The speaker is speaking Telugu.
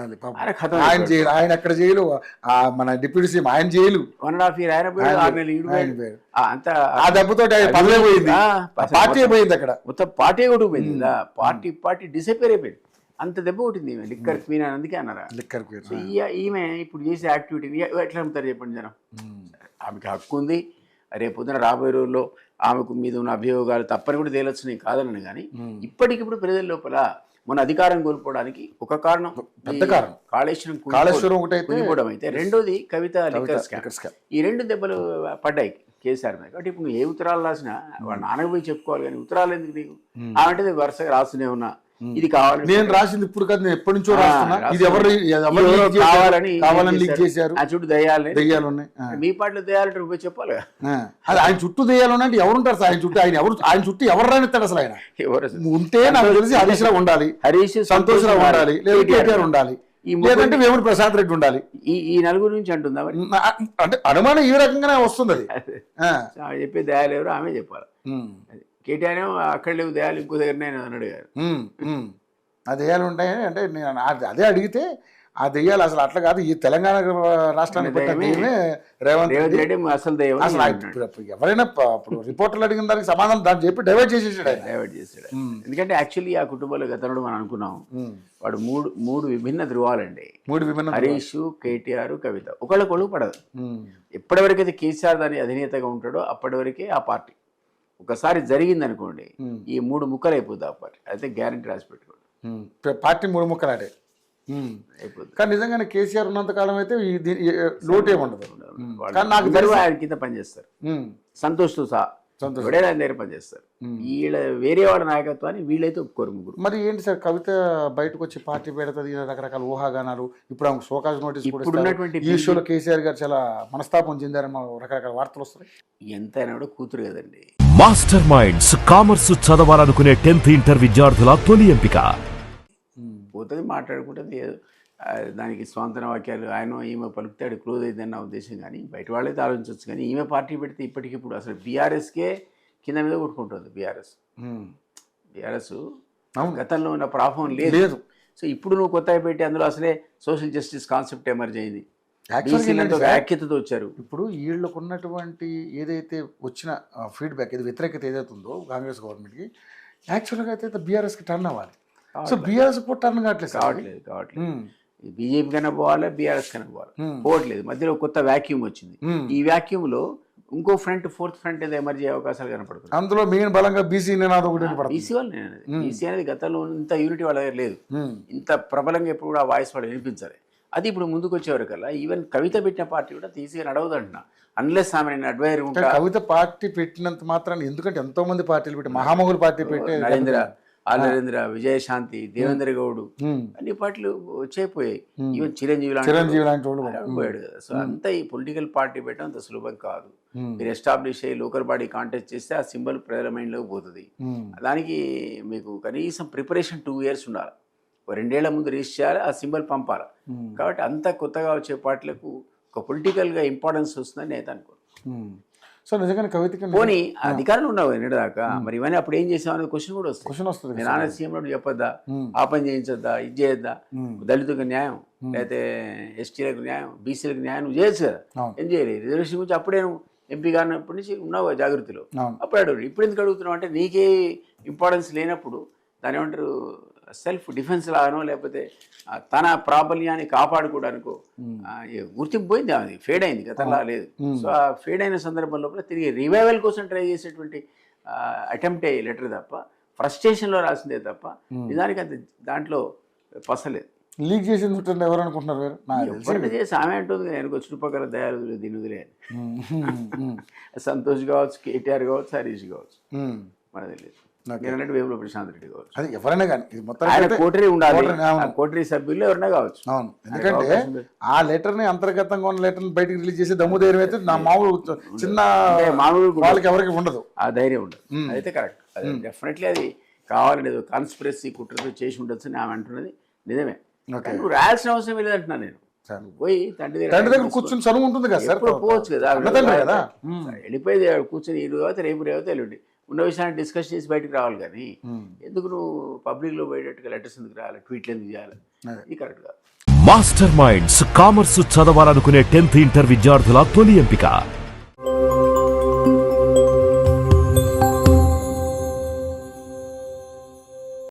అది పాపం. ఆయన కథ ఆయన జైలు, ఆయన అక్కడ జైలు, మన డిప్యూటీ సీఎం ఆయన జైలు, 1.5 year ఆయన పోయాడు, 6 నెలలు ఈడు ఆయన పోయాడు. పేరు. అంత ఆ దెబ్బతో పదవే పోయింది, పార్టీ పోయింది అక్కడ. మొత్తం పార్టీ కొట్టుకుపోయింది కదా, పార్టీ డిసపేర్ అయిపోయింది. అంత దెబ్బ కొట్టింది ఈమె లిక్కర్ క్వీన్ అని అందుకే అన్నారా. Liquor queen. సో ఈమె ఇప్పుడు చేసే యాక్టివిటీని ఎట్లా నమ్ముతారు చెప్పండి జనం. ఆమెకి హక్కు ఉంది, రేపు పొద్దున రాబోయే రోజుల్లో ఆమెకు మీద ఉన్న అభియోగాలు తప్పని కూడా తేలొచ్చు, నేను కాదనను. కానీ ఇప్పటికిప్పుడు ప్రజల లోపల మన అధికారం కోల్పోవడానికి ఒక కారణం పెద్ద కారణం కాళేశ్వరం ఒకటైతే అయితే, రెండోది కవిత లిక్కర్ స్కామ్. ఈ 2 దెబ్బలు పడ్డాయి కేసీఆర్ మీద. కాబట్టి ఇప్పుడు నువ్వు ఏ ఉత్తరాలు రాసినా వాళ్ళ నాన్నకు పోయి చెప్పుకోవాలి, కానీ ఉత్తరాలు ఎందుకు నీకు? ఆమె వరుసగా రాస్తూనే ఉన్నా, ఇది కావాలి, నేను రాసింది ఇప్పుడు కాదు, నేను ఎప్పటి నుంచో రాస్తున్నా, ఇది ఎవరు కావాలని లీక్ చేశారు, ఆ చుట్టూ దయ్యాలు ఉన్నాయి. మీ పాటలు దయ్యాలంటే పోయి చెప్పాలి. అది ఆయన చుట్టూ దయ్యాలు అంటే ఎవరుంటారు సార్ ఆయన చుట్టూ? ఆయన చుట్టూ ఎవరు రానిస్తాడు అసలు? ఆయన ఉంటే నాకు తెలిసి హరీష్ రావు ఉండాలి, సంతోష్ రావు ఉండాలి, లేదా కేటీఆర్ ఉండాలి, లేదంటే వేముడు ప్రసాద్ రెడ్డి ఉండాలి. ఈ నలుగురు నుంచి అంటుందా మరి? అంటే అనుమానం ఈ రకంగానే వస్తుంది. అది చెప్పే దయాలు ఎవరు ఆమె చెప్పాలి. కేటీఆర్ ఏమో అక్కడ లేవు దయాలు, ఇంకో దగ్గరనే అని అడిగారు. ఆ దెయ్యాలు ఉంటాయని అంటే నేను అదే అడిగితే, ఆ దెయ్యాలు అసలు అట్లా కాదు, ఈ తెలంగాణ రాష్ట్రానికి పెట్టే రేవంత్ రెడ్డి అసలు దెయ్యం. అసలు ఎవరైనా ఇప్పుడు రిపోర్టర్లు అడిగిన దానికి సమాధానం దాన్ని చెప్పి డైవర్ట్ చేసేసాడు. ఎందుకంటే యాక్చువల్లీ ఆ కుటుంబంలో గతంలో మనం అనుకున్నాం, వాడు మూడు విభిన్న ధృవాలండి. హరీష్, కేటీఆర్, కవిత ఒకళ్ళకొళ్ళు పడదు. ఎప్పటివరకైతే కేసీఆర్ దాని అధినేతగా ఉంటాడో అప్పటి వరకే ఆ పార్టీ. ఒకసారి జరిగింది అనుకోండి, ఈ 3 ముక్కలు అయిపోద్ది ఆ పార్టీ. అయితే గ్యారెంటీ రాసి పెట్టుకోండి, పార్టీ 3 ముక్కలు ఆడే అయిపోద్ది. కానీ నిజంగానే కేసీఆర్ ఉన్నంత కాలం అయితే లోటే ఉండదు. కానీ నాకు తెలిసి ఆయన కింద పనిచేస్తారు, సంతోష్తో సహా ఆయన దగ్గర పనిచేస్తారు. వీళ్ళ వేరే వాళ్ళ నాయకత్వాన్ని వీళ్ళైతే ఒప్పుకోరు ముగ్గురు. మరి ఏంటి సార్, కవిత బయటకు వచ్చి పార్టీ పెడుతుంది, రకరకాల ఊహాగానాలు, ఇప్పుడు ఆమెకు షోకాజ్ నోటీస్ ఇప్పుడున్నటువంటి ఈ షోలో కేసీఆర్ గారు చాలా మనస్తాపం చెందారని రకరకాల వార్తలు వస్తున్నాయి. ఎంతైనా కూడా కూతురు కదండి. మాస్టర్ మైండ్స్ కామర్స్ చదవాలనుకునే 10th ఇంటర్ విద్యార్థుల తొలి ఎంపిక. పోతుంది, మాట్లాడుకుంటుంది, దానికి స్వాంతన వాక్యాలు ఆయన ఈమె పలుకుతాడు, క్లోజ్ అయిందని నా ఉద్దేశం. కానీ బయట వాళ్ళైతే ఆలోచించవచ్చు. కానీ ఈమె పార్టీ పెడితే ఇప్పటికిప్పుడు అసలు బీఆర్ఎస్కే కింద మీద కొట్టుకుంటుంది. బీఆర్ఎస్ గతంలో ఉన్న ప్రాబ్లం లేదు. సో ఇప్పుడు నువ్వు కొత్తగా పెట్టి అందులో అసలే సోషల్ జస్టిస్ కాన్సెప్ట్ ఎమర్జ్ అయింది, ఐక్యతతో వచ్చారు. ఇప్పుడు వీళ్ళకు ఉన్నటువంటి ఏదైతే వచ్చిన ఫీడ్బ్యాక్, ఏది వ్యతిరేకత ఏదైతే ఉందో కాంగ్రెస్ గవర్నమెంట్కి, యాక్చువల్గా అయితే బీఆర్ఎస్కి టర్న్ అవ్వాలి. సో బీఆర్ఎస్ టర్న్ కావట్లేదు. బీజేపీ కన్నా పోవాలి, బీఆర్ఎస్ కన్నా పోవట్లేదు. మధ్యలో కొత్త వ్యాక్యూమ్ వచ్చింది. ఈ వ్యాక్యూమ్ లో ఇంకో ఫ్రంట్, 4th ఫ్రంట్ ఏదో ఎమర్జీ అయ్యే అవకాశాలు కనపడుతుంది. అందులో మెయిన్ బలంగా బీసీ బీసీ వాళ్ళు బీసీ అనేది గతంలో ఇంత యూనిటీ వాళ్ళ దగ్గర లేదు, ఇంత ప్రబలంగా ఎప్పుడు కూడా వాయిస్ వాళ్ళు వినిపించాలి. అది ఇప్పుడు ముందుకు వచ్చేవరకల్లా ఈవెన్ కవిత పెట్టిన పార్టీ కూడా తీసి నడవదు అంటున్నా, అన్లెస్ ఆమె అడ్వైజర్ ఉంటా. కవిత పార్టీ పెట్టినంత మాత్రాన్ని, ఎందుకంటే ఎంతో మంది పార్టీలు పెట్టి, మహామహులు పార్టీ పెట్టి, నరేంద్ర, విజయశాంతి, దేవేంద్ర గౌడ్ అన్ని పార్టీలు వచ్చేపోయాయి. ఈవెన్ చిరంజీవి లాంటి పోయాడు కదా. సో అంతా ఈ పొలిటికల్ పార్టీ పెట్టడం అంత సులభం కాదు. మీరు ఎస్టాబ్లిష్ అయ్యి లోకల్ బాడీ కాంటెస్ట్ చేస్తే ఆ సింబల్ ప్రజల మైండ్లోకి పోతుంది. దానికి మీకు కనీసం ప్రిపరేషన్ 2 years ఉండాలి. 2 ఏళ్ల ముందు రిజిస్టర్ చేయాలి, ఆ సింబల్ పంపాలి. కాబట్టి అంత కొత్తగా వచ్చే పార్టీలకు ఒక పొలిటికల్గా ఇంపార్టెన్స్ వస్తుందని నేను అనుకోను. సో నిజంగానే కవితకి పోనీ అధికారులు ఉన్నావు నిన్నదాకా, మరి ఇవన్నీ అప్పుడు ఏం చేసామనే క్వశ్చన్ కూడా వస్తుంది. నేను నాన్న సీఎం చెప్పొద్దా, ఆ పని చేయించొద్దా, ఇది చేయొద్దా, దళితులకు న్యాయం, లేకపోతే ఎస్టీలకు న్యాయం, బీసీలకు న్యాయం నువ్వు చేయొచ్చు కదా, ఏం చేయలేదు. రిజర్వేషన్ గురించి అప్పుడే నువ్వు ఎంపీ గారినప్పటి నుంచి ఉన్నావు జాగృతిలో, అప్పుడు అడుగు. ఇప్పుడు ఎందుకు అడుగుతున్నావు అంటే నీకే ఇంపార్టెన్స్ లేనప్పుడు దాని ఏమంటారు, సెల్ఫ్ డిఫెన్స్ లాగానో లేకపోతే తన ప్రాబల్యాన్ని కాపాడుకోవడానికో గుర్తింపు పోయింది, అది ఫేడ్ అయింది, గతంలా లేదు. సో ఆ ఫేడ్ అయిన సందర్భంలో తిరిగి రివైవల్ కోసం ట్రై చేసేటువంటి అటెంప్ట్ అయ్యే లెటర్ తప్ప, ఫ్రస్ట్రేషన్లో రాసిందే తప్ప నిజానికి అంత దాంట్లో పసలేదు. లీక్ చేసింది ఎవరు అనుకుంటున్నారు? ఎవరైనా చేసి ఆమె అంటుంది నేను చుట్టుపక్కల దయాలు దీని వదిలే, సంతోష్ కావచ్చు, కేటీఆర్ కావచ్చు, హరీష్ కావచ్చు, మనకు తెలియదు. వేముల ప్రశాంత్ రెడ్డి కావచ్చు, అది ఎవరైనా కానీ కోటరీ ఉండాలి, కోటరీ సభ్యులు ఎవరైనా కావచ్చు. అవును, ఎందుకంటే ఆ లెటర్ ని అంతర్గతంగా ఉన్న లెటర్ బయటకు రిలీజ్ చేసి దమ్ము ధైర్యం అయితే నా మామూలు చిన్న వాళ్ళకి ఎవరికి ఉండదు, ఆ ధైర్యం ఉండదు. అయితే కరెక్ట్, డెఫినెట్లీ అది కావాలని కాన్స్పిరసీ కుట్రతో చేసి ఉండొచ్చు అని ఆమె అంటున్నది నిజమే. నువ్వు రాయాల్సిన అవసరం లేదంటున్నా నేను. పోయి తండ్రి దగ్గర కూర్చొని చదువు ఉంటుంది కదా సార్, పోవచ్చు కదా, వెళ్ళిపోయి కూర్చొని ఈ రోజు రేపు ఎల్లుండి ఉన్న విషయాన్ని డిస్కస్ చేసి బయటకు రావాలి. కానీ ఎందుకు నువ్వు పబ్లిక్లో పోయేటట్టుగా లెటర్స్ ఎందుకు రావాలి, ట్వీట్లు ఎందుకు చేయాలి, ఇది కరెక్ట్ కాదు. మాస్టర్ మైండ్స్ కామర్స్ చదవాలనుకునే 10th ఇంటర్ విద్యార్థుల తొలి ఎంపిక